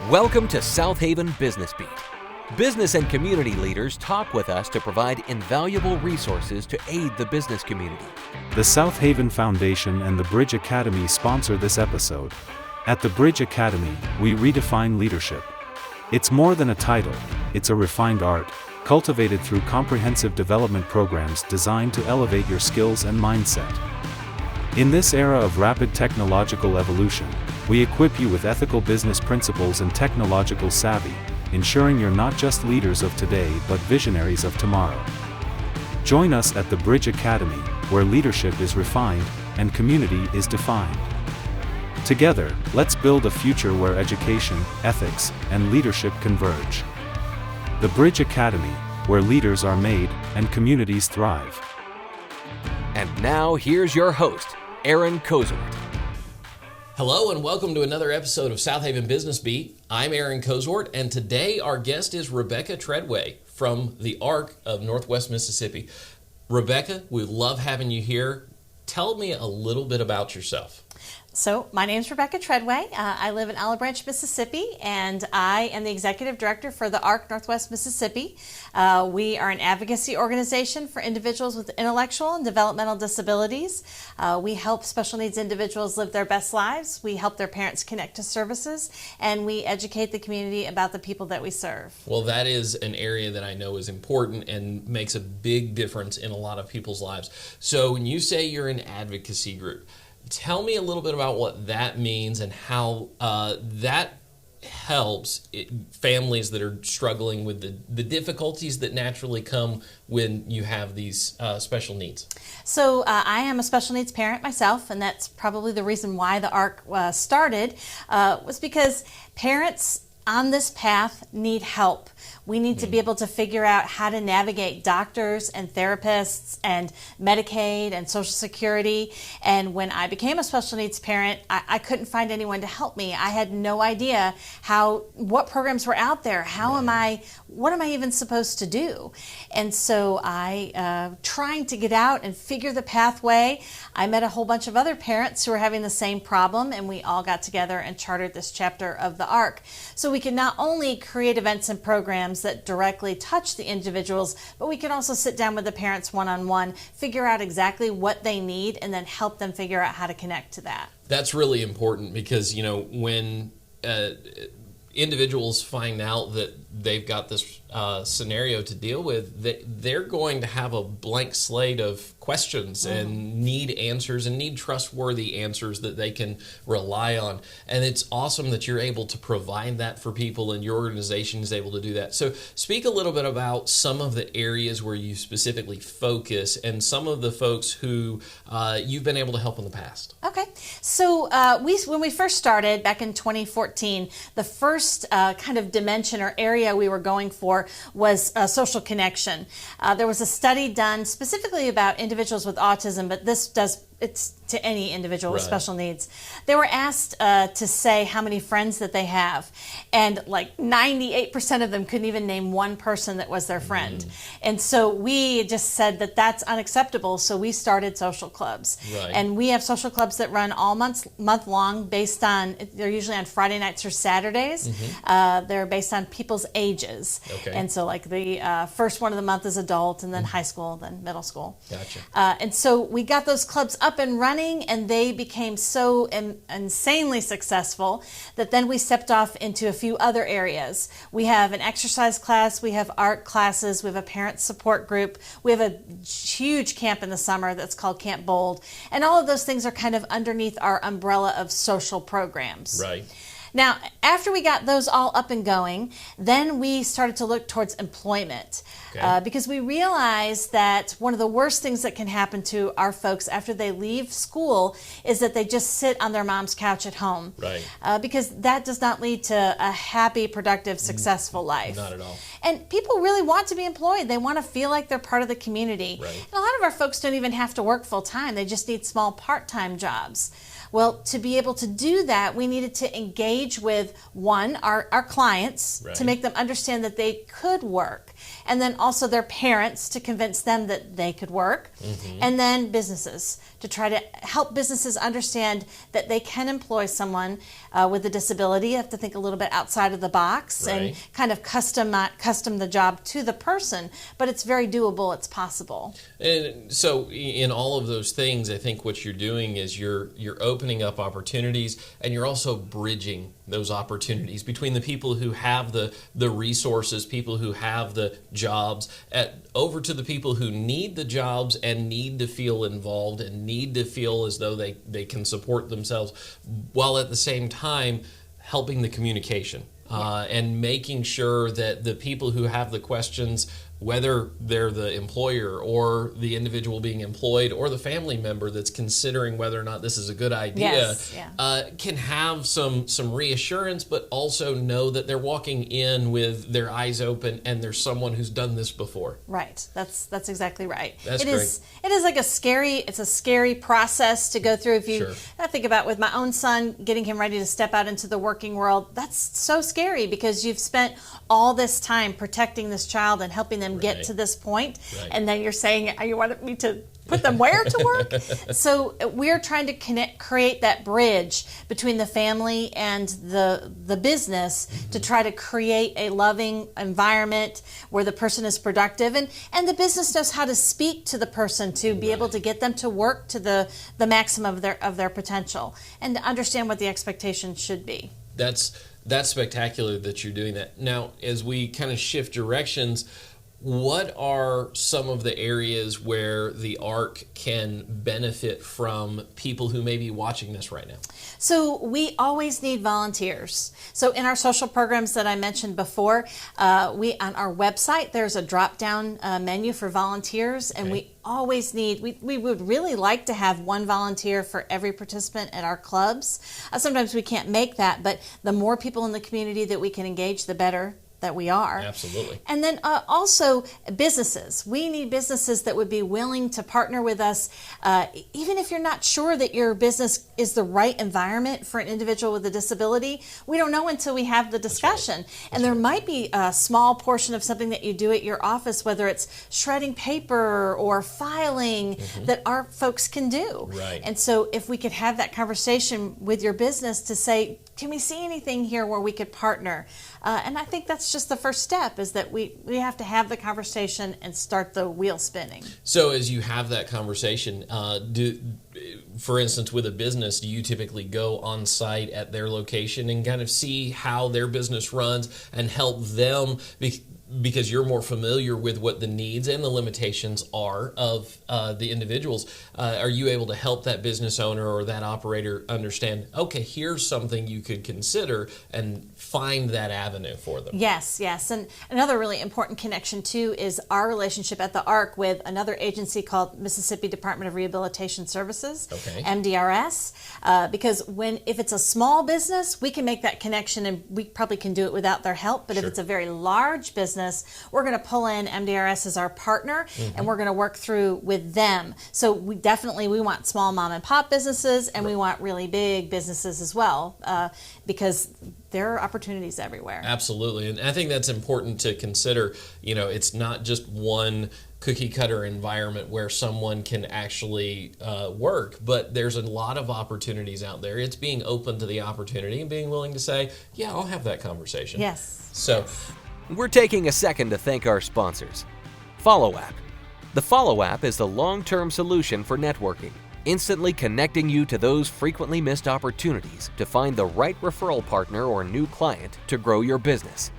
Welcome to Southaven Business Beat. Business and community leaders talk with us to provide invaluable resources to aid the business community. The Southaven Foundation and the Bridge Academy sponsor this episode. At the Bridge Academy, we redefine leadership. It's more than a title, it's a refined art, cultivated through comprehensive development programs designed to elevate your skills and mindset. In this era of rapid technological evolution, we equip you with ethical business principles and technological savvy, ensuring you're not just leaders of today but visionaries of tomorrow. Join us at the Bridge Academy, where leadership is refined and community is defined. Together, let's build a future where education, ethics, and leadership converge. The Bridge Academy, where leaders are made and communities thrive. And now here's your host, Aaron Cozort. Hello and welcome to another episode of Southaven Business Beat. I'm Aaron Cozort, and today our guest is Rebecca Treadway from the ARC of Northwest Mississippi. Rebecca, we love having you here. Tell me a little bit about yourself. So my name is Rebecca Treadway. I live in Olive Branch, Mississippi, and I am the Executive Director for the ARC Northwest Mississippi. We are an advocacy organization for individuals with intellectual and developmental disabilities. We help special needs individuals live their best lives. We help their parents connect to services, and we educate the community about the people that we serve. Well, that is an area that I know is important and makes a big difference in a lot of people's lives. So when you say you're an advocacy group, tell me a little bit about what that means and how that helps families that are struggling with the difficulties that naturally come when you have these special needs. So I am a special needs parent myself, and that's probably the reason why the ARC started, was because parents on this path need help. We need to be able to figure out how to navigate doctors and therapists and Medicaid and Social Security. And when I became a special needs parent, I couldn't find anyone to help me. I had no idea what programs were out there. What am I even supposed to do? And so trying to get out and figure the pathway, I met a whole bunch of other parents who were having the same problem, and we all got together and chartered this chapter of the ARC. So we can not only create events and programs that directly touch the individuals, but we can also sit down with the parents one-on-one, figure out exactly what they need, and then help them figure out how to connect to that. That's really important because, when individuals find out that they've got this scenario to deal with, they're going to have a blank slate of questions and need answers and need trustworthy answers that they can rely on. And it's awesome that you're able to provide that for people and your organization is able to do that. So speak a little bit about some of the areas where you specifically focus and some of the folks who you've been able to help in the past. Okay. So when we first started back in 2014, the first kind of dimension or area we were going for was social connection. There was a study done specifically about individuals with autism, but it's to any individual with special needs. They were asked to say how many friends that they have, and like 98% of them couldn't even name one person that was their friend. And so we just said that that's unacceptable, so we started social clubs. And we have social clubs that run all month long, they're usually on Friday nights or Saturdays. They're based on people's ages. And so like the first one of the month is adult, and then high school, then middle school. Gotcha. And so we got those clubs up and running, and they became so insanely successful that then we stepped off into a few other areas. We have an exercise class, we have art classes, we have a parent support group, we have a huge camp in the summer that's called Camp Bold, and all of those things are kind of underneath our umbrella of social programs. Right. Now, after we got those all up and going, then we started to look towards employment because we realized that one of the worst things that can happen to our folks after they leave school is that they just sit on their mom's couch at home. Because that does not lead to a happy, productive, successful life. Not at all. And people really want to be employed. They want to feel like they're part of the community. And a lot of our folks don't even have to work full time. They just need small part-time jobs. Well, to be able to do that, we needed to engage with, one, our clients to make them understand that they could work. and then also their parents to convince them that they could work, and then businesses to try to help businesses understand that they can employ someone with a disability. You have to think a little bit outside of the box and kind of custom the job to the person, but it's very doable, it's possible. And so in all of those things, I think what you're doing is you're opening up opportunities, and you're also bridging those opportunities between the people who have the resources, people who have the jobs, over to the people who need the jobs and need to feel involved and need to feel as though they can support themselves, while at the same time helping the communication and making sure that the people who have the questions, whether they're the employer or the individual being employed or the family member that's considering whether or not this is a good idea, can have some reassurance, but also know that they're walking in with their eyes open and there's someone who's done this before. Right. That's exactly right. That's great. It is like a scary process to go through. If I think about with my own son, getting him ready to step out into the working world, that's so scary because you've spent all this time protecting this child and helping them get to this point, and then you're saying you want me to put them where to work? So we're trying to create that bridge between the family and the business to try to create a loving environment where the person is productive, and the business knows how to speak to the person to be able to get them to work to the maximum of their potential and to understand what the expectations should be. That's spectacular that you're doing that. Now, as we kind of shift directions, what are some of the areas where the ARC can benefit from people who may be watching this right now? So we always need volunteers. So in our social programs that I mentioned before, on our website, there's a drop-down menu for volunteers, and we always need, we would really like to have one volunteer for every participant at our clubs. Sometimes we can't make that, but the more people in the community that we can engage, the better that we are. Absolutely. And then also businesses. We need businesses that would be willing to partner with us, even if you're not sure that your business is the right environment for an individual with a disability. We don't know until we have the discussion. And there might be a small portion of something that you do at your office, whether it's shredding paper or filing, that our folks can do. Right. And so if we could have that conversation with your business to say, can we see anything here where we could partner? And I think that's just the first step, is that we have to have the conversation and start the wheel spinning. So as you have that conversation, for instance, with a business, do you typically go on site at their location and kind of see how their business runs and help them because you're more familiar with what the needs and the limitations are of the individuals? Are you able to help that business owner or that operator understand, okay, here's something you could consider, and find that avenue for them? Yes. And another really important connection too is our relationship at the ARC with another agency called Mississippi Department of Rehabilitation Services, MDRS, because if it's a small business, we can make that connection, and we probably can do it without their help. But if it's a very large business, we're going to pull in MDRS as our partner, and we're going to work through with them. So we want small mom and pop businesses, and we want really big businesses as well, because there are opportunities everywhere. Absolutely. And I think that's important to consider. It's not just one cookie cutter environment where someone can actually work, but there's a lot of opportunities out there. It's being open to the opportunity and being willing to say, yeah, I'll have that conversation. Yes. So we're taking a second to thank our sponsors. Follow App. The Follow App is the long-term solution for networking, instantly connecting you to those frequently missed opportunities to find the right referral partner or new client to grow your business.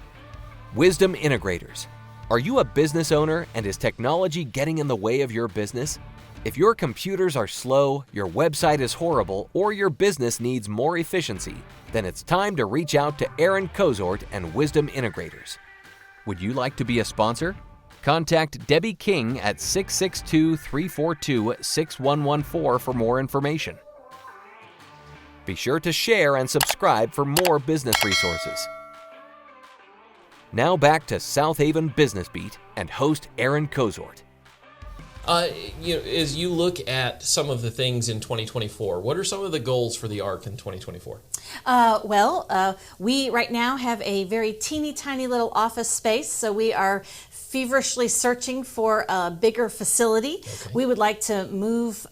Wisdom Integrators. Are you a business owner, and is technology getting in the way of your business? If your computers are slow, your website is horrible, or your business needs more efficiency, then it's time to reach out to Aaron Cozort and Wisdom Integrators. Would you like to be a sponsor? Contact Debbie King at 662-342-6114 for more information. Be sure to share and subscribe for more business resources. Now back to Southaven Business Beat and host Aaron Cozort. As you look at some of the things in 2024, what are some of the goals for the ARC in 2024? We right now have a very teeny tiny little office space, so we are feverishly searching for a bigger facility. Okay. We would like to move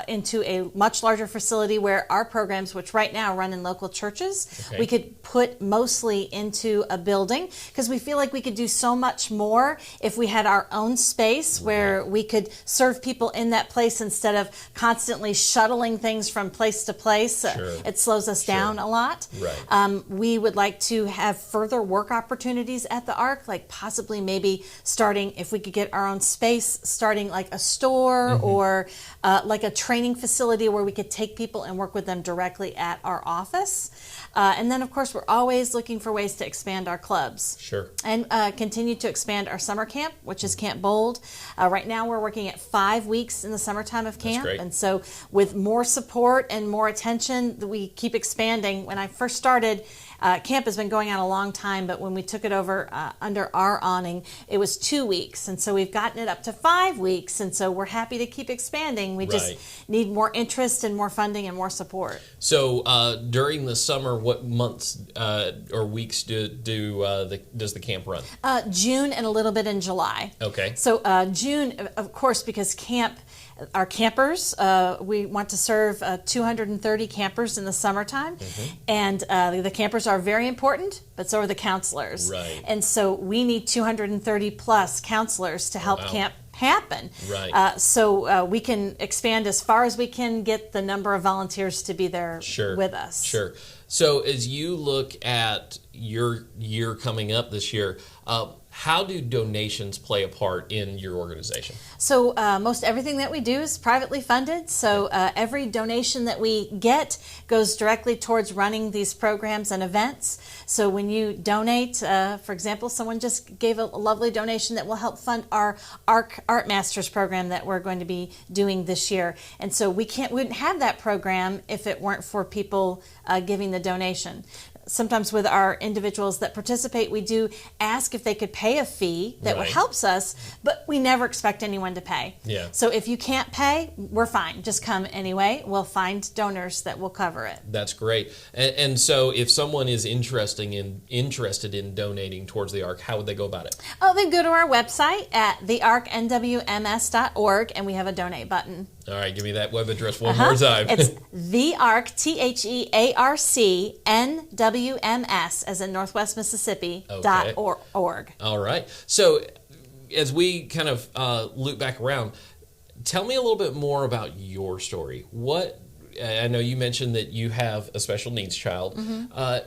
into a much larger facility where our programs, which right now run in local churches, Okay. we could put mostly into a building, because we feel like we could do so much more if we had our own space where we could serve people in that place instead of constantly shuttling things from place to place. Sure. It slows us down a lot. Right. We would like to have further work opportunities at the Ark, like possibly maybe starting, if we could get our own space, starting like a store or like a training facility where we could take people and work with them directly at our office. And then, of course, we're always looking for ways to expand our clubs. Sure. And continue to expand our summer camp, which is Camp Bold. Right now, we're working at 5 weeks in the summertime of camp. great. And so with more support and more attention, we keep expanding. When I first started, camp has been going on a long time, but when we took it over under our awning, it was 2 weeks. And so we've gotten it up to 5 weeks. And so we're happy to keep expanding. We just need more interest and more funding and more support. So during the summer, what months or weeks does the camp run? June and a little bit in July. Okay. So June, of course, because our campers, we want to serve 230 campers in the summertime, and the campers are very important, but so are the counselors. Right. And so we need 230 plus counselors to help camp happen. Right. So we can expand as far as we can get the number of volunteers to be there with us. Sure. So as you look at your year coming up this year, how do donations play a part in your organization? So most everything that we do is privately funded. So every donation that we get goes directly towards running these programs and events. So when you donate, for example, someone just gave a lovely donation that will help fund our Art Masters program that we're going to be doing this year. And so we wouldn't have that program if it weren't for people giving the donation. Sometimes with our individuals that participate, we do ask if they could pay a fee that helps us, but we never expect anyone to pay. Yeah. So if you can't pay, we're fine. Just come anyway. We'll find donors that will cover it. That's great. And so if someone is interested in donating towards the Ark, how would they go about it? Oh, they go to our website at thearknwms.org, and we have a donate button. All right, give me that web address one more time. It's theark, TheArkNWMS, as in Northwest Mississippi, .org. All right. So as we kind of loop back around, tell me a little bit more about your story. I know you mentioned that you have a special needs child.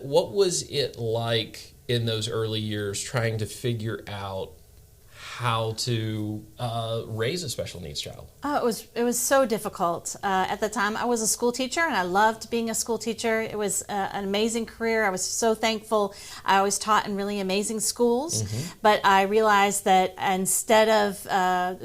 What was it like in those early years trying to figure out how to raise a special needs child? Oh, it was so difficult. At the time, I was a school teacher, and I loved being a school teacher. It was an amazing career. I was so thankful. I always taught in really amazing schools, but I realized that instead of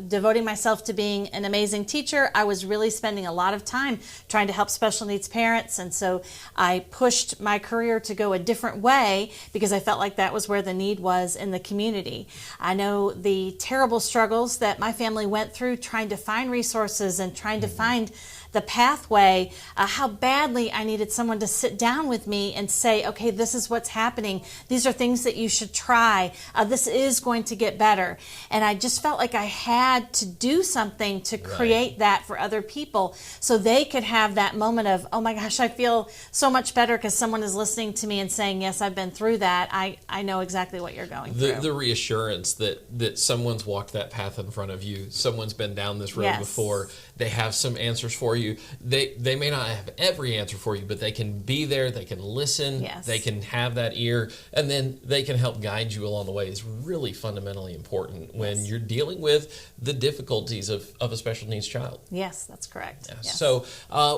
devoting myself to being an amazing teacher, I was really spending a lot of time trying to help special needs parents, and so I pushed my career to go a different way because I felt like that was where the need was in the community. I know the terrible struggles that my family went through trying to find resources and trying to find the pathway, how badly I needed someone to sit down with me and say, okay, this is what's happening. These are things that you should try. This is going to get better. And I just felt like I had to do something to create that for other people so they could have that moment of, oh my gosh, I feel so much better because someone is listening to me and saying, yes, I've been through that. I know exactly what you're going through. The reassurance that someone's walked that path in front of you, someone's been down this road before, they have some answers for you. They may not have every answer for you, but they can be there, they can listen, they can have that ear, and then they can help guide you along the way. Is really fundamentally important when you're dealing with the difficulties of a special needs child. Yes, that's correct. Yes. So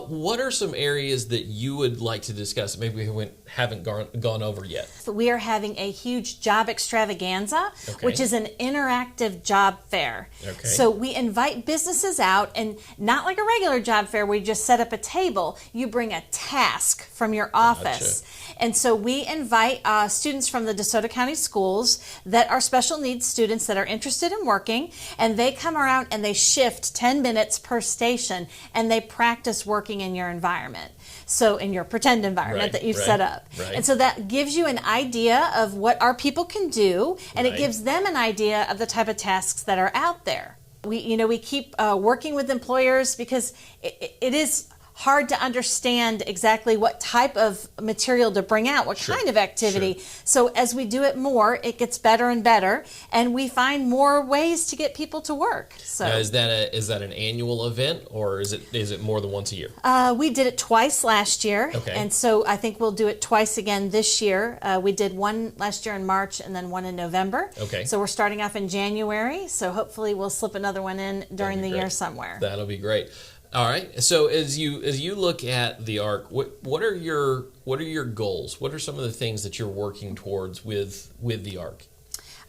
what are some areas that you would like to discuss that maybe we haven't gone over yet? We are having a huge Job Extravaganza, which is an interactive job fair. So we invite businesses out, and not like a regular job fair where you just set up a table. You bring a task from your office. And so we invite students from the DeSoto County schools that are special needs students that are interested in working, and they come around and they shift 10 minutes per station, and they practice working in your environment. So in your pretend environment that you've set up. Right. And so that gives you an idea of what our people can do, and it gives them an idea of the type of tasks that are out there. We keep working with employers because it is hard to understand exactly what type of material to bring out, what kind of activity. So as we do it more, it gets better and better, and we find more ways to get people to work. So now, is that an annual event, or is it more than once a year? We did it twice last year, and so I think we'll do it twice again this year. We did one last year in March and then one in November. Okay. So we're starting off in January, so hopefully we'll slip another one in during the year somewhere. That'll be great. All right. So as you look at the ARC, what are your goals? What are some of the things that you're working towards with the ARC?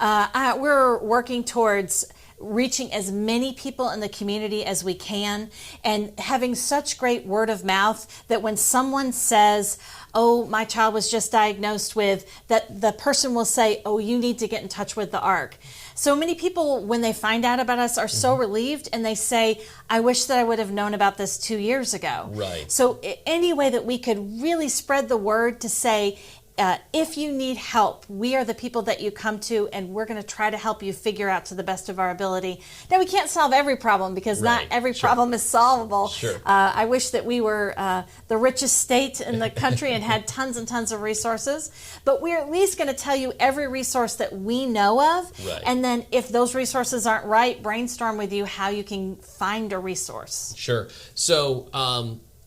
We're working towards reaching as many people in the community as we can, and having such great word of mouth that when someone says, "Oh, my child was just diagnosed with," that the person will say, "Oh, you need to get in touch with the ARC." So many people, when they find out about us, are so relieved, and they say, "I wish that I would have known about this 2 years ago." Right. So any way that we could really spread the word to say, if you need help, we are the people that you come to, and we're going to try to help you figure out to the best of our ability. Now, we can't solve every problem because not every problem is solvable. I wish that we were the richest state in the country and had tons and tons of resources, but we're at least going to tell you every resource that we know of, and then if those resources aren't right, brainstorm with you how you can find a resource. Sure. So,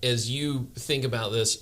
as you think about this,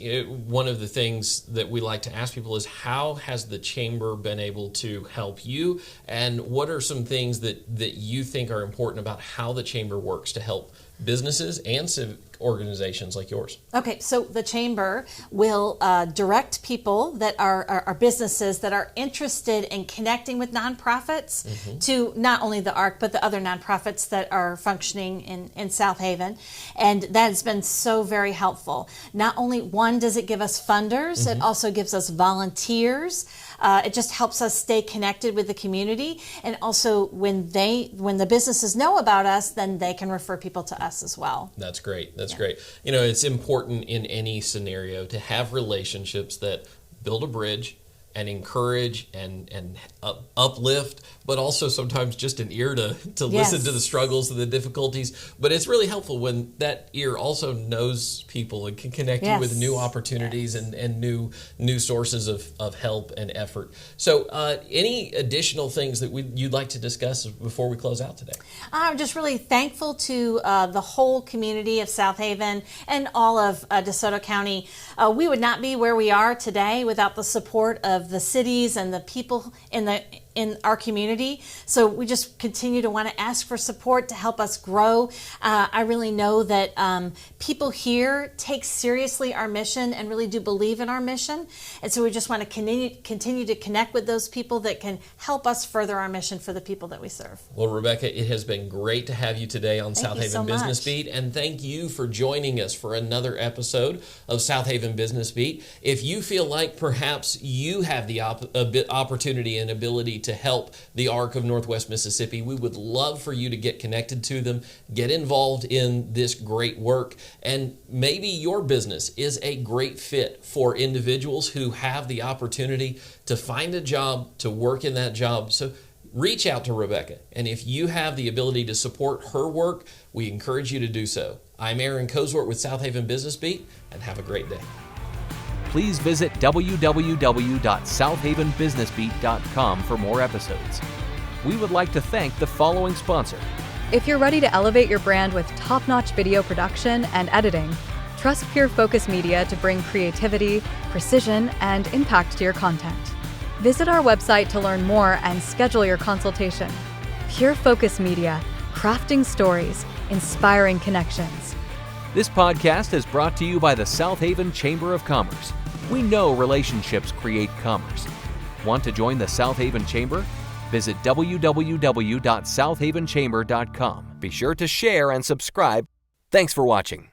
one of the things that we like to ask people is, how has the Chamber been able to help you, and what are some things that you think are important about how the Chamber works to help businesses and civic organizations like yours? Okay, so the Chamber will direct people that are businesses that are interested in connecting with nonprofits to not only the ARC, but the other nonprofits that are functioning in Southaven. And that has been so very helpful. Not only, one, does it give us funders, it also gives us volunteers. It just helps us stay connected with the community. And also, when the businesses know about us, then they can refer people to us as well. That's great. That's great. It's important in any scenario to have relationships that build a bridge and encourage and uplift, but also sometimes just an ear to listen to the struggles and the difficulties. But it's really helpful when that ear also knows people and can connect you with new opportunities and new sources of help and effort. So any additional things that you'd like to discuss before we close out today? I'm just really thankful to the whole community of Southaven and all of DeSoto County. We would not be where we are today without the support of the cities and the people in our community. So we just continue to want to ask for support to help us grow. I really know that people here take seriously our mission and really do believe in our mission. And so we just want to continue to connect with those people that can help us further our mission for the people that we serve. Well, Rebecca, it has been great to have you today on Southaven Business Beat. And thank you for joining us for another episode of Southaven Business Beat. If you feel like perhaps you have the opportunity and ability to help the ARC of Northwest Mississippi, we would love for you to get connected to them, get involved in this great work, and maybe your business is a great fit for individuals who have the opportunity to find a job, to work in that job. So reach out to Rebecca, and if you have the ability to support her work, we encourage you to do so. I'm Aaron Cozort with Southaven Business Beat, and have a great day. Please visit www.southavenbusinessbeat.com for more episodes. We would like to thank the following sponsor. If you're ready to elevate your brand with top-notch video production and editing, trust Pure Focus Media to bring creativity, precision, and impact to your content. Visit our website to learn more and schedule your consultation. Pure Focus Media, crafting stories, inspiring connections. This podcast is brought to you by the Southaven Chamber of Commerce. We know relationships create commerce. Want to join the Southaven Chamber? Visit www.southavenchamber.com. Be sure to share and subscribe. Thanks for watching.